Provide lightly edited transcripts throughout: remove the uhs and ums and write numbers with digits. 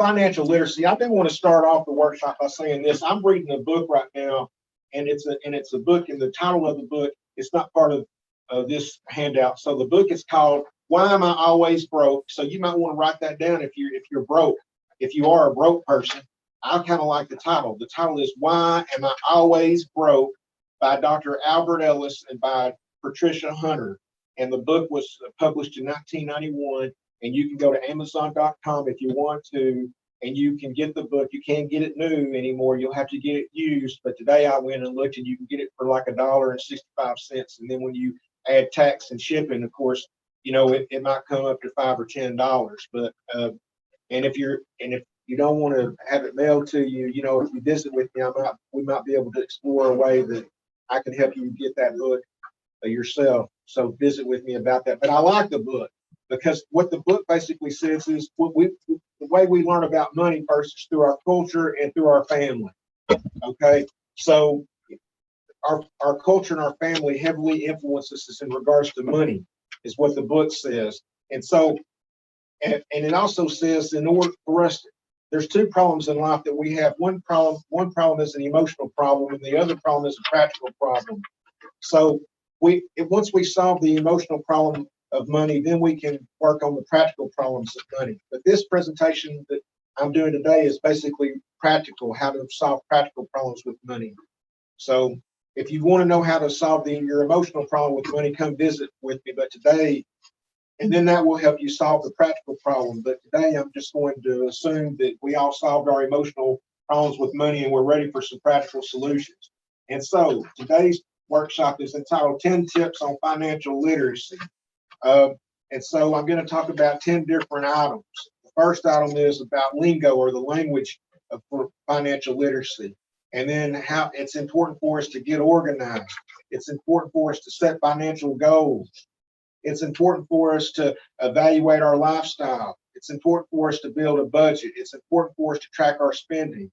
financial literacy. I do want to start off the workshop by saying this. I'm reading a book right now, and it's a book, and the title of the book is not part of this handout. So the book is called "Why Am I Always Broke?" So you might want to write that down if you're broke. If you are a broke person, I kind of like the title. The title is "Why Am I Always Broke?" by Dr. Albert Ellis and by Patricia Hunter. And the book was published in 1991. And you can go to Amazon.com if you want to, and you can get the book. You can't get it new anymore. You'll have to get it used. But today I went and looked, and you can get it for like $1.65. And then when you add tax and shipping, of course, it might come up to $5 or $10. But and if you don't want to have it mailed to you, if you visit with me, we might be able to explore a way that I can help you get that book yourself. So visit with me about that. But I like the book, because what the book basically says is the way we learn about money first is through our culture and through our family. Okay, so our culture and our family heavily influences us in regards to money, is what the book says. And so, and it also says, in order for us, there's two problems in life that we have. One problem is an emotional problem, and the other problem is a practical problem. So once we solve the emotional problem of money, then we can work on the practical problems of money. But this presentation that I'm doing today is basically practical, how to solve practical problems with money. So if you want to know how to solve your emotional problem with money, come visit with me. But today, and then that will help you solve the practical problem. But today I'm just going to assume that we all solved our emotional problems with money and we're ready for some practical solutions. And so today's workshop is entitled 10 Tips on Financial Literacy. And so I'm going to talk about 10 different items. The first item is about lingo, or the language for financial literacy. And then how it's important for us to get organized. It's important for us to set financial goals. It's important for us to evaluate our lifestyle. It's important for us to build a budget. It's important for us to track our spending.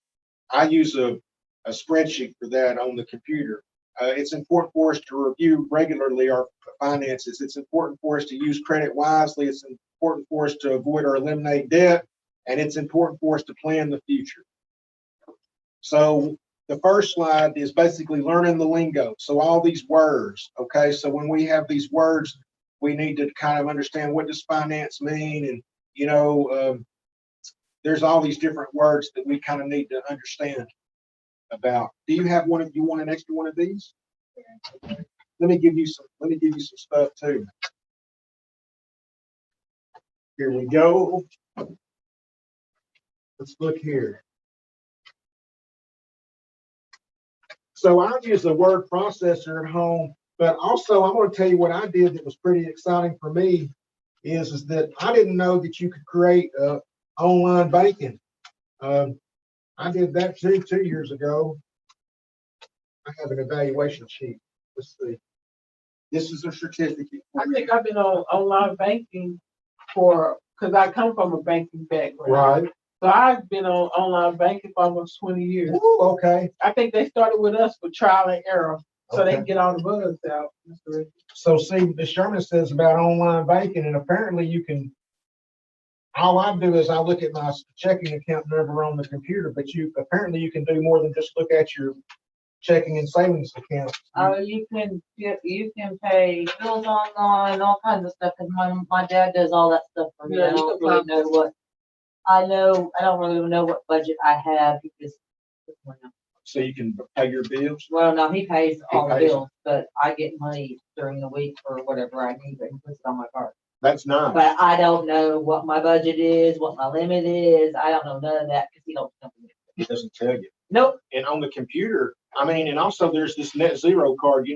I use a spreadsheet for that on the computer. It's important for us to review regularly our finances. It's important for us to use credit wisely. It's important for us to avoid or eliminate debt. And it's important for us to plan the future. So the first slide is basically learning the lingo. So all these words, okay? So when we have these words, we need to kind of understand, what does finance mean? And, there's all these different words that we kind of need to understand about. Do you have one? You want an extra one of these? Okay. Let me give you some stuff too. Here we go. Let's look here. So I use a word processor at home, but also I'm going to tell you what I did that was pretty exciting for me is that I didn't know that you could create online banking. I did that 2 years ago. I have an evaluation sheet. Let's see. This is a certificate. I think I've been on online banking because I come from a banking background. Right. So I've been on online banking for almost 20 years. Ooh, okay. I think they started with us for trial and error, so Okay. they can get all the bugs out. So see, Ms. Sherman says about online banking, and apparently you can, all I do is I look at my checking account number on the computer, but apparently you can do more than just look at your checking and savings account. You can pay bills online, all kinds of stuff, because my dad does all that stuff for me. Yeah, I don't really know what I don't really know what budget I have because So you can pay your bills? well no, he pays all the pays. bills, but I get money during the week for whatever I need, but he puts it on my card. That's nice. But I don't know what my budget is, what my limit is. I don't know none of that because he don't tell me. He doesn't tell you. Nope. And on the computer, and also there's this net zero card.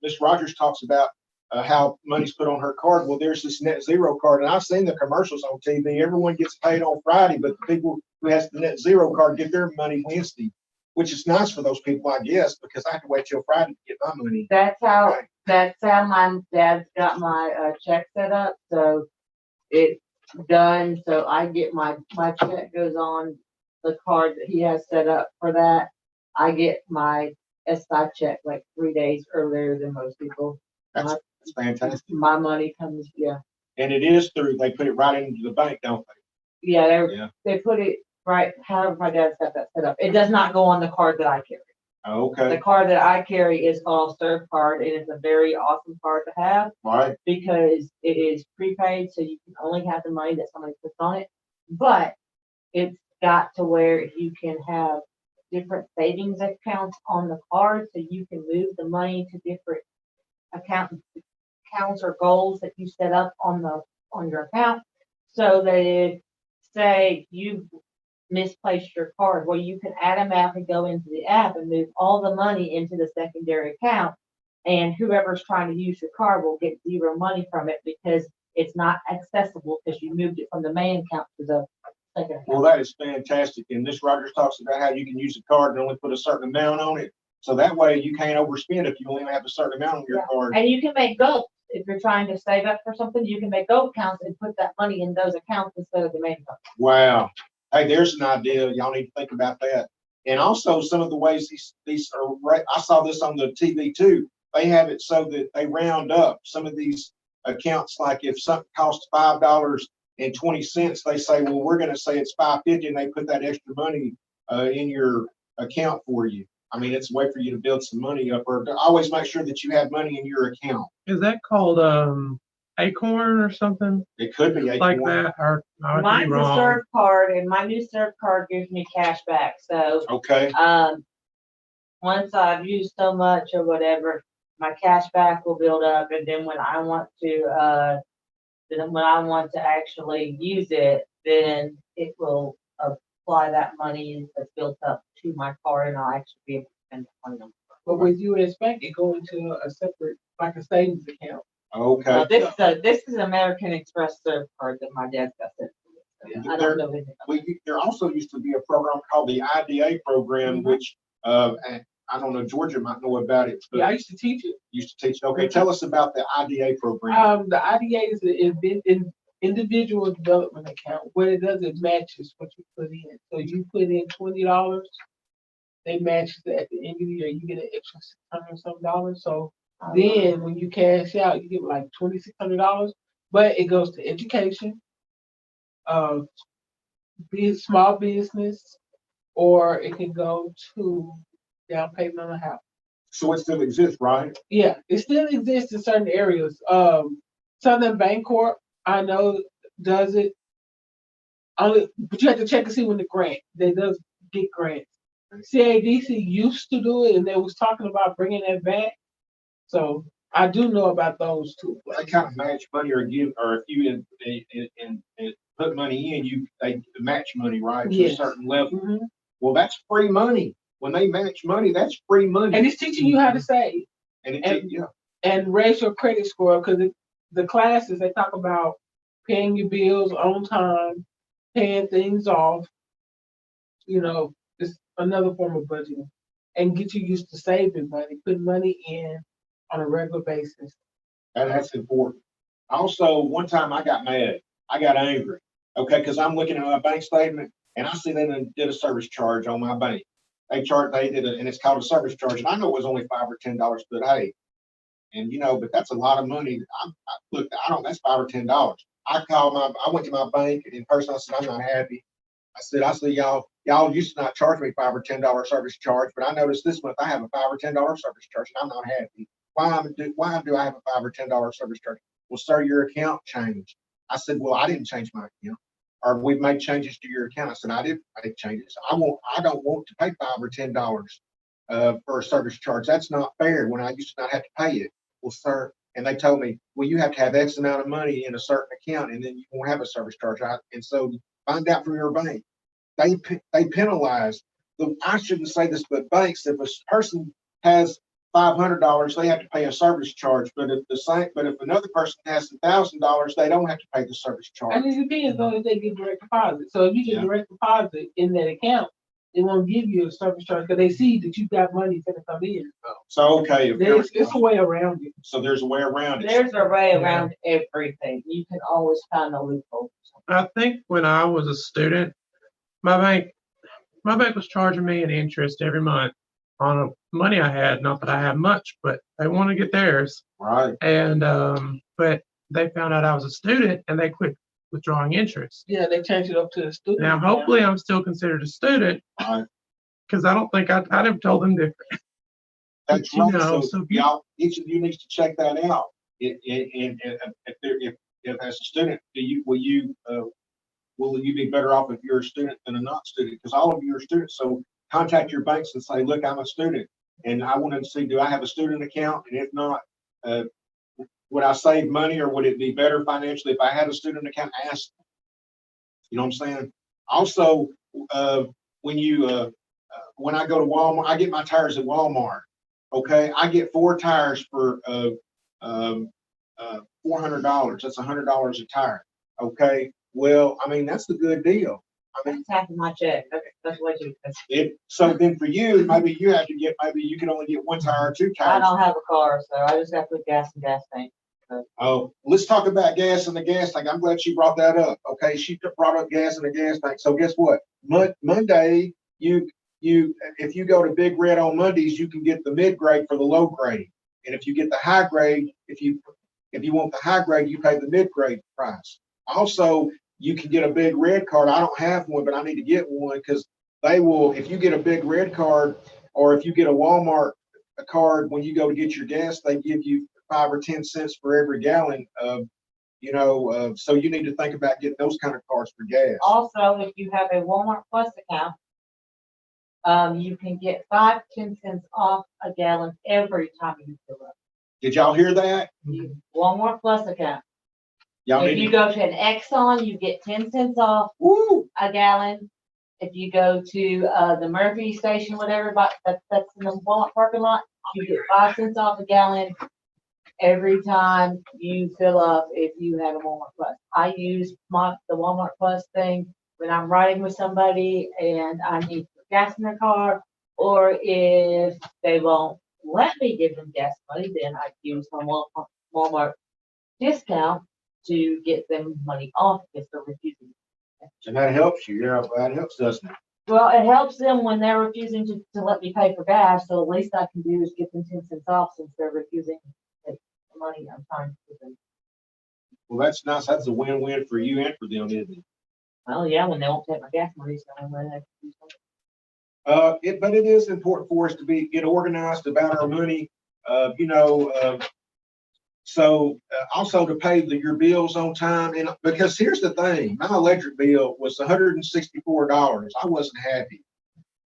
Miss Rogers talks about how money's put on her card. Well, there's this net zero card, and I've seen the commercials on TV. Everyone gets paid on Friday, but the people who has the net zero card get their money Wednesday, which is nice for those people, I guess, because I have to wait till Friday to get my money. That's how my dad's got my check set up. So it's done. So I get my check goes on the card that he has set up for that. I get my S5 check like 3 days earlier than most people. That's fantastic. My money comes, yeah. And it is through, they put it right into the bank, don't they? Yeah, Yeah. they put it right, however my dad's got that set up. It does not go on the card that I carry. The Okay, card that I carry is called Serve Card, and it's a very awesome card to have right, because it is prepaid, so you can only have the money that somebody puts on it. But it's got to where you can have different savings accounts on the card, so you can move the money to different accounts or goals that you set up on your account. So that if, say, you misplaced your card, well, you can automatically go into the app and move all the money into the secondary account. And whoever's trying to use your card will get zero money from it because it's not accessible because you moved it from the main account to the second well, account. that is fantastic, and this Rogers talks about how you can use a card and only put a certain amount on it, so that way you can't overspend if you only have a certain amount on your Yeah. card. And you can make goals. If you're trying to save up for something, you can make goal accounts and put that money in those accounts instead of the main account. Wow. Hey, there's an idea. Y'all need to think about that. And also some of the ways these are, I saw this on the TV too. They have it so that they round up some of these accounts. Like if something costs $5.20, they say, well, we're going to say it's $5.50, and they put that extra money in your account for you. I mean, it's a way for you to build some money up, or to always make sure that you have money in your account. Is that called Acorn or something It could be like Acorn. that? Or I could be Mine's a wrong. Serve Card, and my new Serve Card gives me cash back. So Okay. once I've used so much or whatever, my cash back will build up, and then when I want to actually use it, then it will apply that money that's built up to my card, and I'll actually be able to spend the money on it. But with US Bank, it go into a separate, like a savings account. Okay. This is American Express Serve Card that my dad's got sent to me. So I don't know anything about it. There also used to be a program called the IDA program, which and I don't know, Georgia might know about it, but Yeah, I used to teach it. used to teach. Okay, tell us about the IDA program. The IDA is an individual development account. What it does, it matches what you put in. So you put in $20, they match it at the end of the year. You get an extra $600 some. So then when you cash out, you get like $2,600. But it goes to education, small business, or it can go to down payment on a house. So it still exists, right? Yeah, it still exists in certain areas. Southern Bancorp, I know, does it. Only, but you have to check and see when the grant. They does get grants. CADC used to do it, and they was talking about bringing that back. So I do know about those two. They kind of match money or give, or if you in put money in, they match money, right? To a Yes. certain level. Mhm. Well, that's free money. When they match money, that's free money. And it's teaching you how to save Yeah. and raise your credit score, because the classes, they talk about paying your bills on time, paying things off. It's another form of budgeting, and get you used to saving money, putting money in on a regular basis. And that's important. Also, one time I got mad. I got angry. Okay, because I'm looking at my bank statement and I see they did a service charge on my bank. They did it, and it's called a service charge. And I know it was only $5 or $10, but hey, but that's a lot of money. That's $5 or $10. I went to my bank in person. I said, I'm not happy. I said, y'all used to not charge me $5 or $10 service charge, but I noticed this month I have a $5 or $10 service charge, and I'm not happy. Why do I have a $5 or $10 service charge? Well, sir, your account changed. I said, well, I didn't change my account. Or we've made changes to your account. I said, I didn't make changes. I don't want to pay $5 or $10 for a service charge. That's not fair when I used to not have to pay it. Well, sir, and they told me, well, you have to have X amount of money in a certain account, and then you won't have a service charge. And so find out from your bank. They penalize I shouldn't say this, but banks, if a person has $500, they have to pay a service charge. But if another person has $1,000, they don't have to pay the service charge. And it depends on if they get direct deposit. So if you get direct deposit in that account, they won't give you a service charge because they see that you got money to come in. So okay, It's a way around it. So there's a way around it. There's a way around everything. You can always find a loophole. I think when I was a student, my bank was charging me an interest every month on money I had. Not that I had much, but they want to get theirs. Right. And but they found out I was a student, and they quit withdrawing interest. Yeah, they changed it up to the student. Now, account. hopefully, I'm still considered a student Alright, because I don't think I never told them different. that's You right. know, So so if you- y'all, each of you needs to check that out. If as a student, will you be better off if you're a student than a not student? Because all of you are students. So contact your banks and say, look, I'm a student and I want to see, do I have a student account? And if not, would I save money or would it be better financially if I had a student account? Ask them. You know what I'm saying? Also, when I go to Walmart, I get my tires at Walmart. Okay, I get 4 tires for $400. That's $100 a tire. Okay, well, I mean that's a good deal. I mean, That's half of my check. That's what you. so then for you, maybe you can only get 1 tire or 2 I tires. don't have a car, so I just got to put gas in gas tank. Oh, let's talk about gas in the gas tank. I'm glad she brought that up. Okay, she brought up gas in the gas tank. So guess what? Monday, if you go to Big Red on Mondays, you can get the mid grade for the low grade. And if you get the high grade, if you want the high grade, you pay the mid grade price. Also, you can get a Big Red card. I don't have one, but I need to get one because they will. If you get a Big Red card, or if you get a Walmart card when you go to get your gas, they give you 5 or 10 cents for every gallon. So you need to think about getting those kind of cards for gas. Also, if you have a Walmart Plus account, you can get 5-10 cents off a gallon every time you fill up. Did y'all hear that? Walmart Plus account. Y'all If need you to. go to an Exxon, you get 10 cents off Woo! a gallon. If you go to the Murphy station, whatever, but that's in the Walmart parking lot, you get 5 cents off a gallon every time you fill up if you have a Walmart Plus. I use the Walmart Plus thing when I'm riding with somebody and I need gas in their car, or if they won't let me give them gas money, then I use my Walmart discount to get them money off if they're refusing. And that helps you. Yeah, that helps, doesn't it? Well, it helps them when they're refusing to let me pay for gas, so the least I can do is get them 10 cents off since they're refusing to take the money I'm trying to give them. Well, that's nice. That's a win-win for you and for them, isn't it? Well, yeah, when they won't take my gas money, so I'm gonna have to do something. But it is important for us to get organized about our money. Also to pay your bills on time. And because here's the thing, my electric bill was $164. I wasn't happy,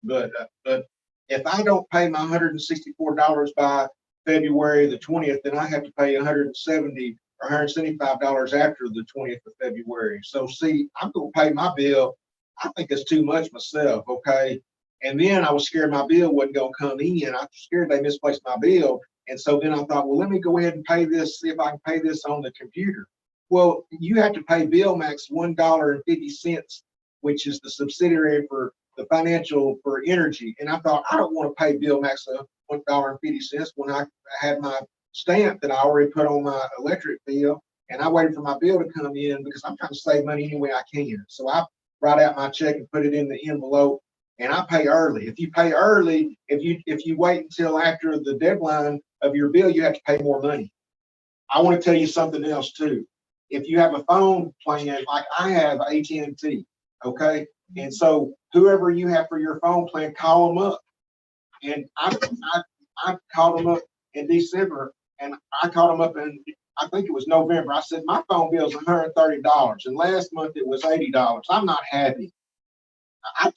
but if I don't pay my $164 by February the 20th, then I have to pay $170 or $175 after the 20th of February. So see, I'm gonna pay my bill. I think it's too much myself. Okay. And then I was scared my bill wasn't gonna come in. I was scared they misplaced my bill. And so then I thought, well, let me go ahead and pay this, see if I can pay this on the computer. Well, you have to pay BillMax $1.50, which is the subsidiary for the financial for energy. And I thought, I don't want to pay BillMax $1.50 when I had my stamp that I already put on my electric bill. And I waited for my bill to come in because I'm trying to save money any way I can. So I write out my check and put it in the envelope. And I pay early. If you pay early, if you wait until after the deadline of your bill, you have to pay more money. I want to tell you something else too. If you have a phone plan, like I have AT&T, okay, and so whoever you have for your phone plan, call them up. And I called them up in December, and I called them up in I think it was November. I said my phone bill is $130, and last month it was $80. I'm not happy. You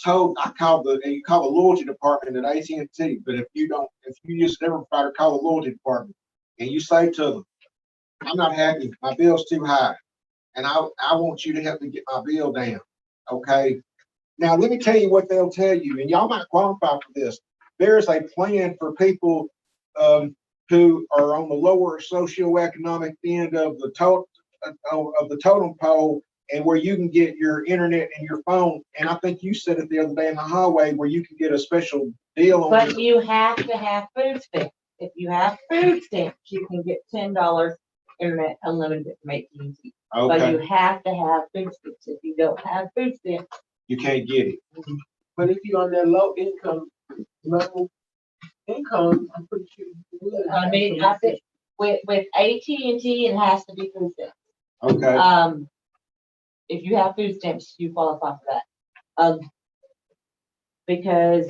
call the loyalty department at AT&T, but if you use a different provider, call the loyalty department and you say to them, I'm not happy, my bill's too high, and I want you to help me get my bill down. Okay. Now let me tell you what they'll tell you, and y'all might qualify for this. There is a plan for people who are on the lower socioeconomic end of the totem pole, and where you can get your internet and your phone. And I think you said it the other day in the hallway where you can get a special deal on But you have to have food stamps. If you have food stamps, you can get $10 internet unlimited from AT&T. But Okay, you have to have food stamps. If you don't have food stamps, you can't get it. But if you're on that low income, I'm pretty sure. you would. I mean, I think with AT&T, it has to be food stamps. Okay, if you have food stamps, you qualify for that. Because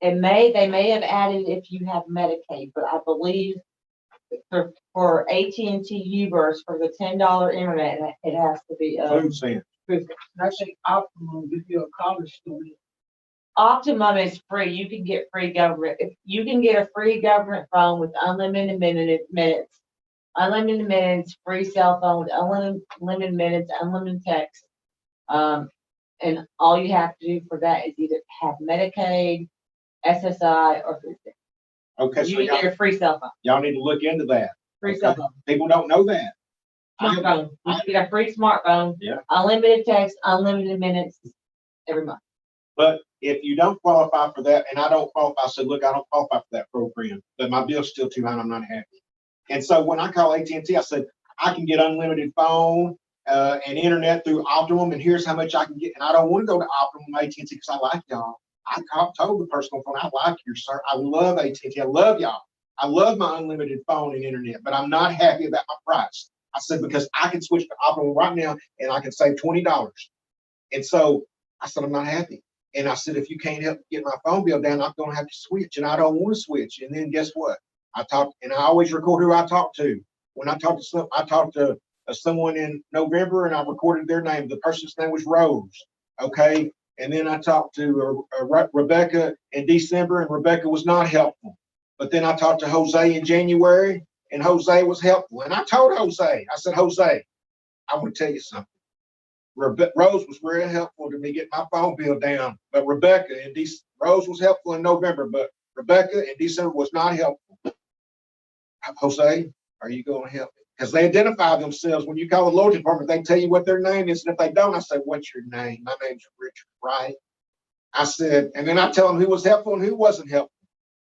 they may have added if you have Medicaid, but I believe for AT&T U-verse for the $10 internet, it has to be, Food stamps. I think optimum if you're a college student. Optimum is free. You can get free government. You can get a free government phone with unlimited minutes, free cell phone with unlimited minutes, unlimited text. And all you have to do for that is either have Medicaid, SSI, or food stamps. Okay, so You can get a free cell phone. y'all need to look into that. Free cell phone. People don't know that. Smartphone. You can get a free smartphone. Yeah. Unlimited text, unlimited minutes every month. But if you don't qualify for that, and I don't qualify, I said, look, I don't qualify for that program, but my bill's still too high and I'm not happy. And so when I call AT&T, I said, I can get unlimited phone and internet through Optimum, and here's how much I can get. And I don't want to go to Optimum AT&T because I like y'all. I told the person on the phone, I like you, sir. I love AT&T. I love y'all. I love my unlimited phone and internet, but I'm not happy about my price. I said, because I can switch to Optimum right now and I can save $20. And so I said, I'm not happy. And I said, if you can't help get my phone bill down, I'm going to have to switch. And I don't want to switch. And then guess what? I talked, and I always record who I talk to. When I talk to someone in November, and I recorded their name. The person's name was Rose. Okay. And then I talked to Rebecca in December, and Rebecca was not helpful. But then I talked to Jose in January, and Jose was helpful. And I told Jose, I said, Jose, I want to tell you something. Rose was very helpful to me getting my phone bill down, but Rose was helpful in November, but Rebecca in December was not helpful. Jose, are you going to help me? Because they identify themselves. When you call the loyalty department, they tell you what their name is, and if they don't, I say, what's your name? My name's Richard Wright. I said, and then I tell them who was helpful and who wasn't helpful.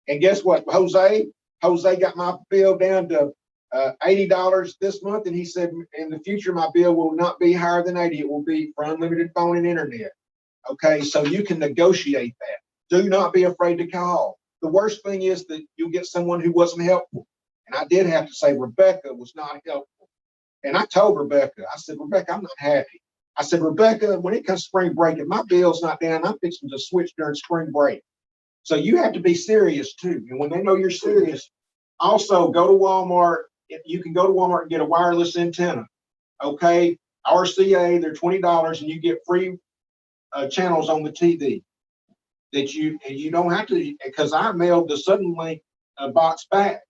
And guess what? Jose got my bill down to $80 this month, and he said, in the future, my bill will not be higher than 80. It will be for unlimited phone and internet. Okay, so you can negotiate that. Do not be afraid to call. The worst thing is that you get someone who wasn't helpful. And I did have to say Rebecca was not helpful. And I told Rebecca, I said, Rebecca, I'm not happy. I said, Rebecca, when it comes to spring break, if my bill's not down, I'm fixing to switch during spring break. So you have to be serious too. And when they know you're serious, also go to Walmart. You can go to Walmart and get a wireless antenna. Okay. RCA, they're $20, and you get free channels on the TV that you don't have to, because I mailed the Suddenlink box back.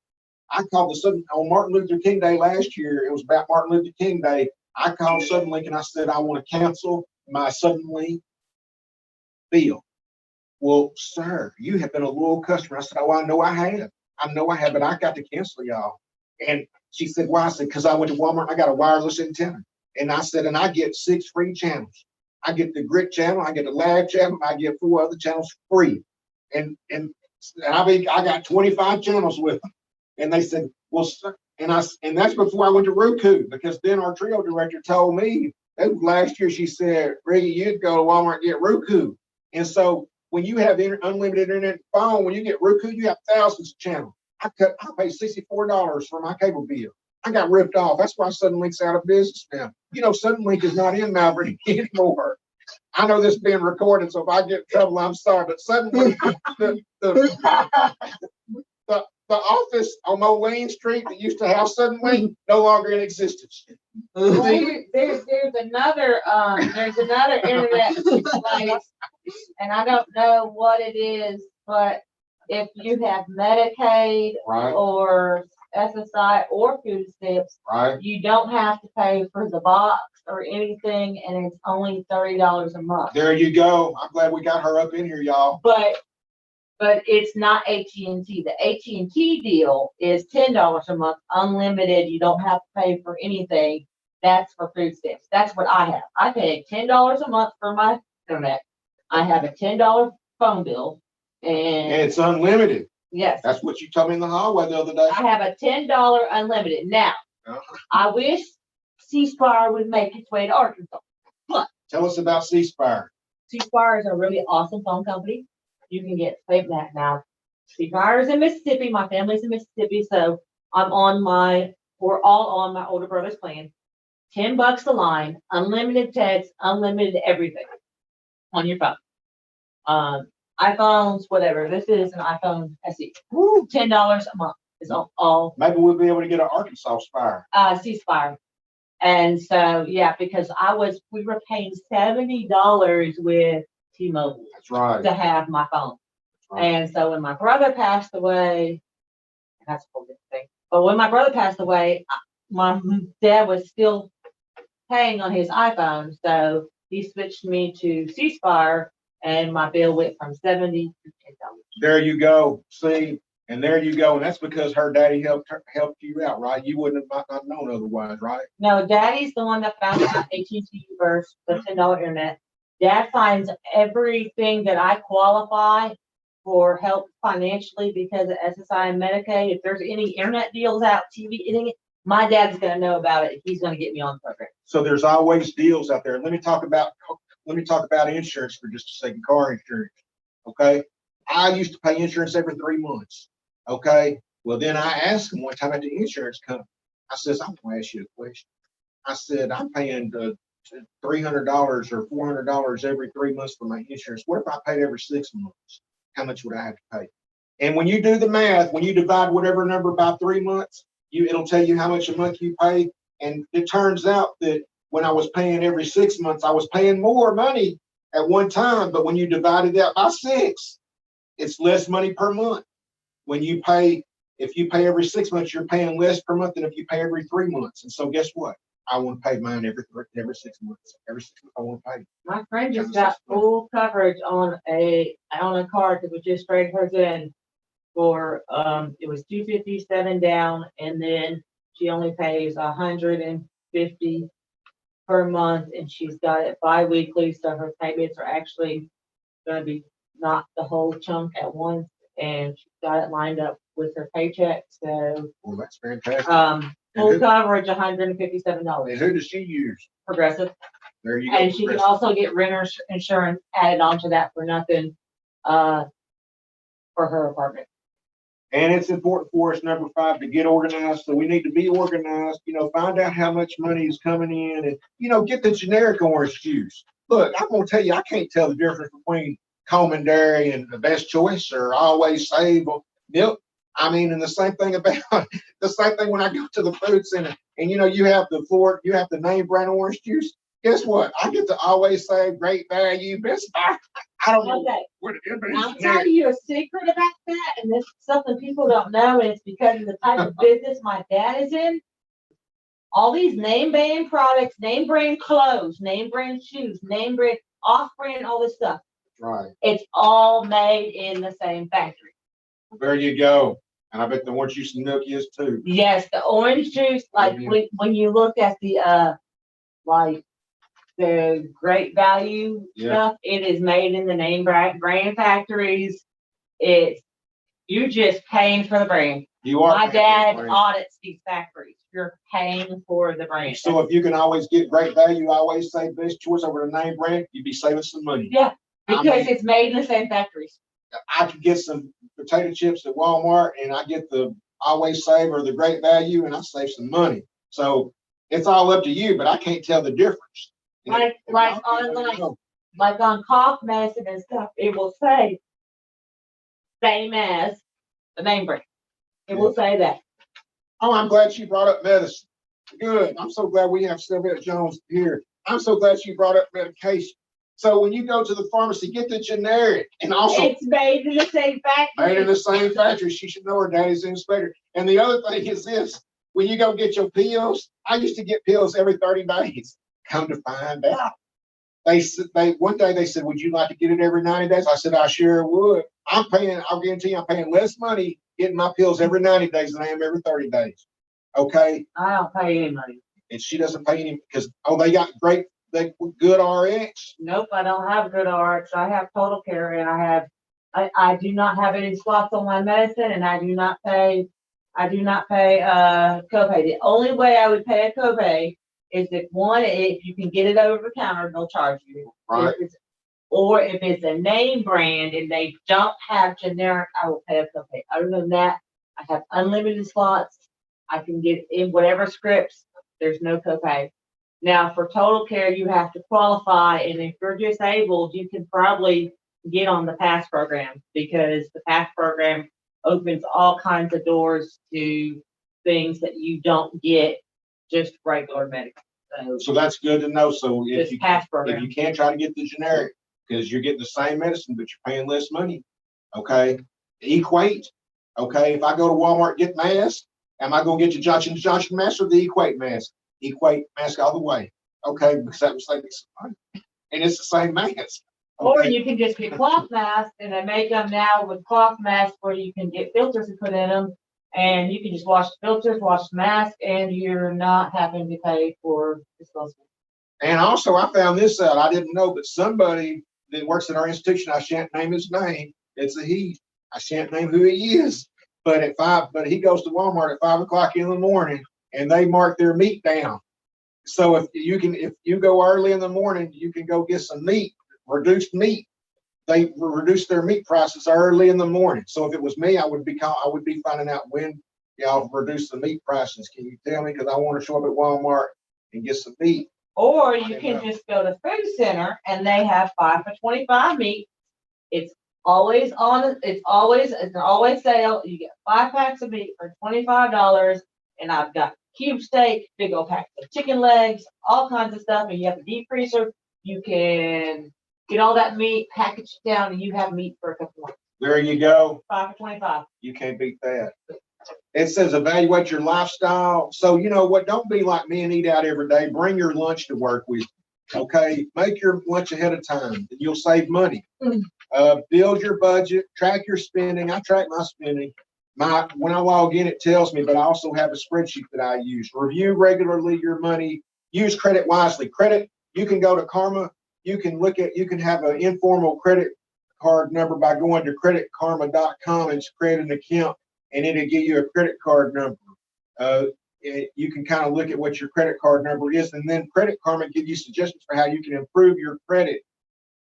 I called on Martin Luther King Day last year. It was about Martin Luther King Day. I called Suddenlink and I said, I want to cancel my Suddenlink bill. Well, sir, you have been a loyal customer. I said, oh, I know I have, but I got to cancel y'all. And she said, why? I said, because I went to Walmart, I got a wireless antenna. And I said, and I get 6 free channels. I get the Grit channel, I get the Lab channel, I get 4 other channels free. And I got 25 channels with them. And they said, well, sir, and that's before I went to Roku, because then our trio director told me that was last year. She said, Reggie, you'd go to Walmart and get Roku. And so when you have unlimited internet phone, when you get Roku, you have thousands of channels. I paid $64 for my cable bill. I got ripped off. That's why Suddenlink's out of business now. You know, Suddenlink is not in Malvern anymore. I know this is being recorded, so if I get in trouble, I'm sorry. But Suddenlink, the office on Moline Street that used to have Suddenlink no longer in existence. There's another internet place, and I don't know what it is, but if you have Medicaid Right. or SSI or food stamps, Right. you don't have to pay for the box or anything, and it's only $30 a month. There you go. I'm glad we got her up in here, y'all. But it's not AT&T. The AT&T deal is $10 a month, unlimited. You don't have to pay for anything. That's for food stamps. That's what I have. I pay $10 a month for my internet. I have a $10 phone bill, And and it's unlimited. yes, That's what you told me in the hallway the other day. I have a $10 unlimited. Now, Uh-huh. I wish C-Spire would make its way to Arkansas. Tell us about C-Spire. C-Spire is a really awesome phone company. You can get paid that now. C-Spire is in Mississippi. My family's in Mississippi, so we're all on my older brother's plan. $10 a line, unlimited text, unlimited everything on your phone. iPhones, whatever. This is an iPhone SE. Woo, $10 a month is all Maybe we'll be able to get an Arkansas Spire. ceasefire. And so, yeah, because we were paying $70 with T-Mobile That's right. to have my phone. That's right. And so when my brother passed away, and that's a whole different thing. But when my brother passed away, my dad was still paying on his iPhone, so he switched me to ceasefire, and my bill went from $70 to $10. There you go. See, and there you go. And that's because her daddy helped you out, right? You wouldn't have not known otherwise, right? No, Daddy's the one that found out AT&T versus the $10 internet. Dad finds everything that I qualify for help financially because of SSI and Medicaid. If there's any internet deals out, TV, anything, my dad's gonna know about it. He's gonna get me on the program. So there's always deals out there. Let me talk about insurance for just a second, car insurance. Okay. I used to pay insurance every 3 months. Okay. Well, then I asked him one time at the insurance company, I says, I'm gonna ask you a question. I said, I'm paying $300 or $400 every 3 months for my insurance. What if I paid every 6 months? How much would I have to pay? And when you do the math, when you divide whatever number by 3 months, it'll tell you how much a month you pay. And it turns out that when I was paying every 6 months, I was paying more money at one time. But when you divide it out by 6, it's less money per month. If you pay every 6 months, you're paying less per month than if you pay every 3 months. And so guess what? I want to pay mine every 6 months. Every 6 months I want to pay. My friend just got full coverage on a card that was just straight hers in for it was $257 down, and then she only pays $150 per month, and she's got it bi-weekly, so her payments are actually going to be not the whole chunk at once, and she's got it lined up with her paycheck. So, Well, that's fantastic. full coverage, $157. And who does she use? Progressive. There you go. And she can also get renter's insurance added onto that for nothing, for her apartment. And it's important for us, number 5, to get organized. So we need to be organized, find out how much money is coming in and, get the generic orange juice. Look, I'm going to tell you, I can't tell the difference between Coleman Dairy and the Best Choice or Always Save or milk. I mean, and the same thing when I go to the food center and, you have the name brand orange juice. Guess what? I get to Always Save, Great Value, Best Buy. I don't know what it is. I'll tell you a secret about that, and this is something people don't know, and it's because of the type of business my dad is in. All these name brand products, name brand clothes, name brand shoes, name brand, off brand, all this stuff. Right. It's all made in the same factory. There you go. And I bet the orange juice and milk is too. Yes, the orange juice, like when you look at the the Great Value stuff, it is made in the name brand factories. You're just paying for the brand. You are. My dad audits these factories. You're paying for the brand. So if you can always get Great Value, Always Save, Best Choice over the name brand, you'd be saving some money. Yeah, because it's made in the same factories. I could get some potato chips at Walmart and I get the Always Save or the Great Value and I save some money. So it's all up to you, but I can't tell the difference. Like on cough medicine and stuff, it will say same as the name brand. It will say that. Oh, I'm glad she brought up medicine. Good. I'm so glad we have Sylvia Jones here. I'm so glad she brought up medication. So when you go to the pharmacy, get the generic. And also, it's made in the same factory. Made in the same factory. She should know her daddy's an inspector. And the other thing is this: when you go get your pills, I used to get pills every 30 days. Come to find out, one day they said, "Would you like to get it every 90 days?" I said, "I sure would." I'll guarantee you, I'm paying less money getting my pills every 90 days than I am every 30 days. Okay. I don't pay any money. And she doesn't pay any because they got good RX. Nope, I don't have good RX. I have Total Care, and I do not have any slots on my medicine, and I do not pay copay. The only way I would pay a copay is if you can get it over the counter, they'll charge you. Right. Or if it's a name brand and they don't have generic, I will pay a copay. Other than that, I have unlimited slots. I can get in whatever scripts. There's no copay. Now, for total care, you have to qualify, and if you're disabled, you can probably get on the PASS program, because the PASS program opens all kinds of doors to things that you don't get just regular medical. So that's good to know. So if This you, PASS if program. you can't, try to get the generic, because you're getting the same medicine, but you're paying less money. Okay, Equate. Okay, if I go to Walmart and get mask, am I gonna get the Johnson & Johnson mask or the Equate mask? Equate mask all the way. Okay, because that was like, and it's the same mask. Or Okay. you can just get cloth masks, and they make them now with cloth masks where you can get filters to put in them, and you can just wash the filters, wash the mask, and you're not having to pay for disposable. And also, I found this out. I didn't know, but somebody that works at our institution, I shan't name his name. It's a he. I shan't name who he is. But he goes to Walmart at 5 o'clock in the morning, and they mark their meat down. So if you go early in the morning, you can go get some meat, reduced meat. They reduce their meat prices early in the morning. So if it was me, I would be finding out when y'all reduce the meat prices. Can you tell me? Because I want to show up at Walmart and get some meat. Or you can just go to Food Center, and they have 5 for $25 meat. It's always on. It's an always sale. You get 5 packs of meat for $25, and I've got cube steak, big old pack of chicken legs, all kinds of stuff. And you have a deep freezer. You can get all that meat, package it down, and you have meat for a couple months. There you go. 5 for $25. You can't beat that. It says evaluate your lifestyle. So you know what? Don't be like me and eat out every day. Bring your lunch to work with you. Okay, make your lunch ahead of time. You'll save money. Build your budget. Track your spending. I track my spending. When I log in, it tells me, but I also have a spreadsheet that I use. Review regularly your money. Use credit wisely. Credit. You can go to Karma. You can have an informal credit card number by going to creditkarma.com and create an account, and it'll give you a credit card number. You can kind of look at what your credit card number is, and then Credit Karma give you suggestions for how you can improve your credit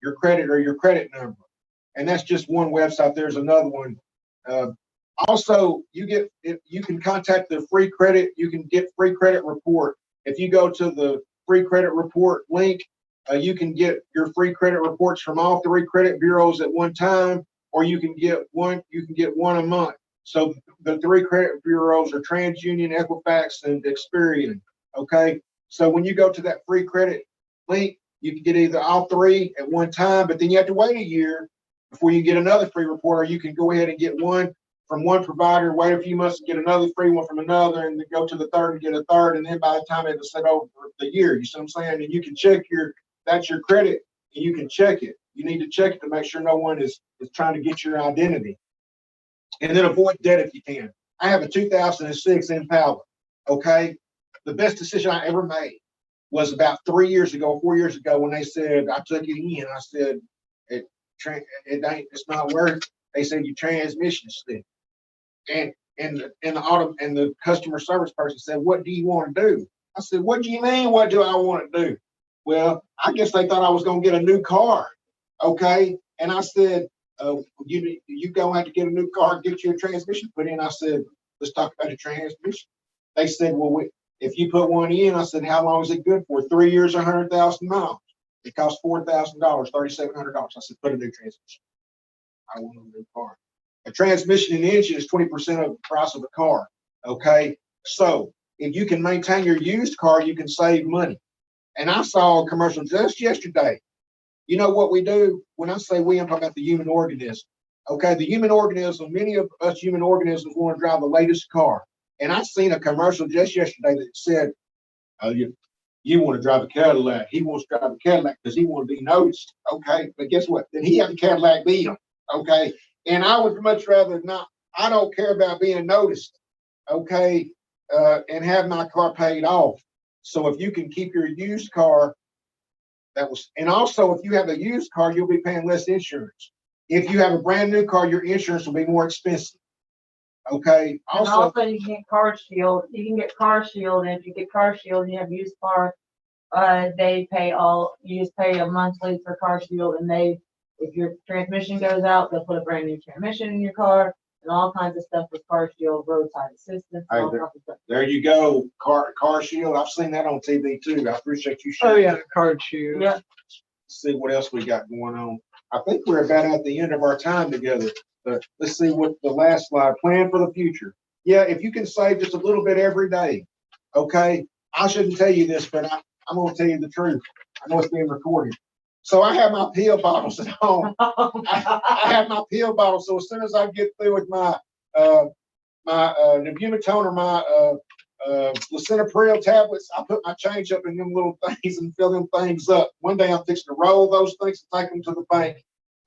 or your credit number. And that's just one website. There's another one. Also, you can contact the free credit. You can get free credit report. If you go to the free credit report link, you can get your free credit reports from all 3 credit bureaus at one time, or you can get one a month. So the 3 credit bureaus are TransUnion, Equifax, and Experian. Okay. So when you go to that free credit link, you can get either all 3 at one time, but then you have to wait a year before you get another free report, or you can go ahead and get one from one provider, wait a few months and get another free one from another, and then go to the third and get a third, and then by the time it's set over the year, you see what I'm saying? And you can check that's your credit, and you can check it. You need to check it to make sure no one is trying to get your identity. And then avoid debt if you can. I have a 2006 Impala. Okay, the best decision I ever made was about 4 years ago, when they said I took it in. I said it's not worth. They said your transmission slipped, and the customer service person said, "What do you want to do?" I said, "What do you mean? What do I want to do?" Well, I guess they thought I was going to get a new car. Okay, and I said, you gonna have to get a new car, get your transmission put in. I said, let's talk about the transmission. They said, well, if you put one in, I said, how long is it good for? 3 years, 100,000 miles. It costs $4,000, $3,700. I said, put a new transmission. I want a new car. A transmission and engine is 20% of the price of a car. Okay, so if you can maintain your used car, you can save money. And I saw a commercial just yesterday. You know what we do? When I say we, I'm talking about the human organism. Okay, the human organism, many of us human organisms want to drive the latest car. And I seen a commercial just yesterday that said, you want to drive a Cadillac. He wants to drive a Cadillac because he wants to be noticed. Okay, but guess what? Then he had a Cadillac deal. Okay, and I would much rather not. I don't care about being noticed. Okay, and have my car paid off. So if you can keep your used car, and also if you have a used car, you'll be paying less insurance. If you have a brand new car, your insurance will be more expensive. Okay. Also you can get car shield. You can get car shield, and if you get car shield and you have used car, you just pay a monthly for car shield, and if your transmission goes out, they'll put a brand new transmission in your car. and all kinds of stuff for car shield, roadside assistance, Hey, and all kinds of stuff. There you go, car shield. I've seen that on TV too. I appreciate you Oh, sharing. yeah, card shoe. Yeah, See what else we got going on. I think we're about at the end of our time together. But let's see what the last slide, plan for the future. Yeah, if you can save just a little bit every day, okay? I shouldn't tell you this, but I'm gonna tell you the truth. I know it's being recorded. So I have my pill bottles at home. I have my pill bottle, so as soon as I get through with my Nebumetone or my lisinopril tablets, I put my change up in them little things and fill them things up. One day I'm fixing to roll those things and take them to the bank.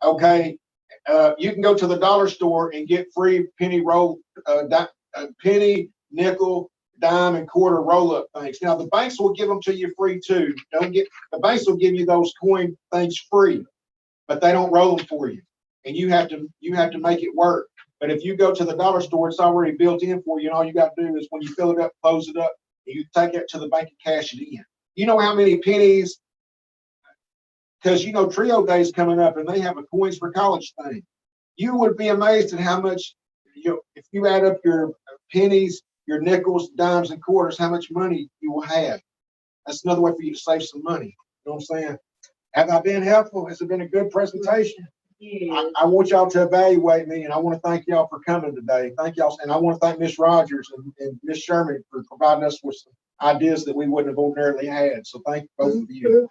Okay, you can go to the dollar store and get free penny roll, penny, nickel, dime, and quarter roll-up things. Now the banks will give them to you free too. The banks will give you those coin things free, but they don't roll them for you, and you have to make it work. But if you go to the dollar store, it's already built in for you, and all you got to do is when you fill it up, close it up, and you take it to the bank and cash it in. You know how many pennies? Because you know Trio Day's coming up, and they have a coins for college thing. You would be amazed at how much if you add up your pennies, your nickels, dimes, and quarters, how much money you will have. That's another way for you to save some money. You know what I'm saying? Have I been helpful? Has it been a good presentation? yeah. I want y'all to evaluate me, and I want to thank y'all for coming today. Thank y'all, and I want to thank Miss Rogers and Miss Sherman for providing us with some ideas that we wouldn't have ordinarily had. So thank both of you.